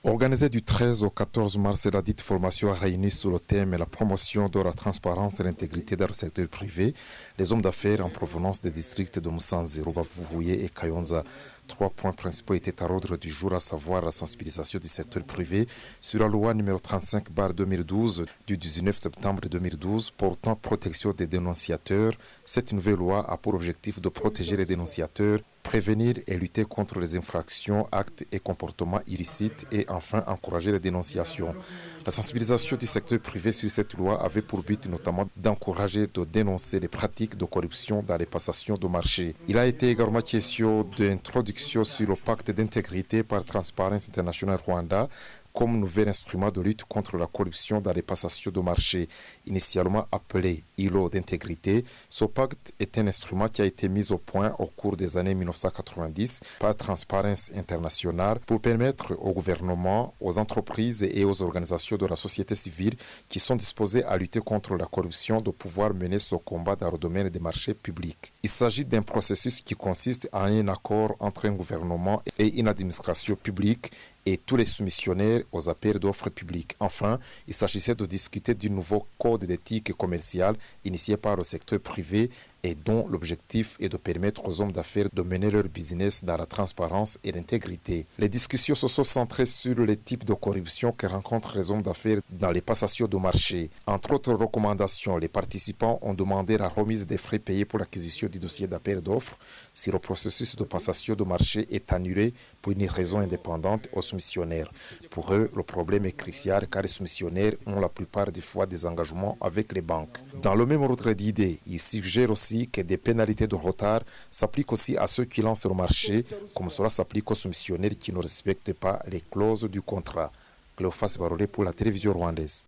Organisée du 13 au 14 mars, la dite formation a réuni sous le thème la promotion de la transparence et l'intégrité dans le secteur privé. Les hommes d'affaires en provenance des districts de Musanze, Rubavu-Huye et Kayonza. 3 points principaux étaient à l'ordre du jour, à savoir la sensibilisation du secteur privé sur la loi numéro 35/2012 du 19 septembre 2012 portant protection des dénonciateurs. Cette nouvelle loi a pour objectif de protéger les dénonciateurs, prévenir et lutter contre les infractions, actes et comportements illicites et enfin encourager les dénonciations. La sensibilisation du secteur privé sur cette loi avait pour but notamment d'encourager, de dénoncer les pratiques de corruption dans les passations de marché. Il a été également question d'introduction sur le pacte d'intégrité par Transparency International Rwanda comme nouvel instrument de lutte contre la corruption dans les passations de marché. Initialement appelé ILO d'intégrité, ce pacte est un instrument qui a été mis au point au cours des années 1990 par Transparency International pour permettre au gouvernement, aux entreprises et aux organisations de la société civile qui sont disposées à lutter contre la corruption de pouvoir mener ce combat dans le domaine des marchés publics. Il s'agit d'un processus qui consiste en un accord entre un gouvernement et une administration publique et tous les soumissionnaires aux appels d'offres publiques. Enfin, il s'agissait de discuter du nouveau code d'éthique commerciale initié par le secteur privé et dont l'objectif est de permettre aux hommes d'affaires de mener leur business dans la transparence et l'intégrité. Les discussions se sont centrées sur les types de corruption que rencontrent les hommes d'affaires dans les passations de marché. Entre autres recommandations, les participants ont demandé la remise des frais payés pour l'acquisition du dossier d'appel d'offres si le processus de passation de marché est annulé pour une raison indépendante aux soumissionnaires. Pour eux, le problème est crucial car les soumissionnaires ont la plupart des fois des engagements avec les banques. Dans le même ordre d'idées, ils suggèrent aussi que des pénalités de retard s'appliquent aussi à ceux qui lancent le marché, comme cela s'applique aux soumissionnaires qui ne respectent pas les clauses du contrat. Cléophas Baroré pour la télévision rwandaise.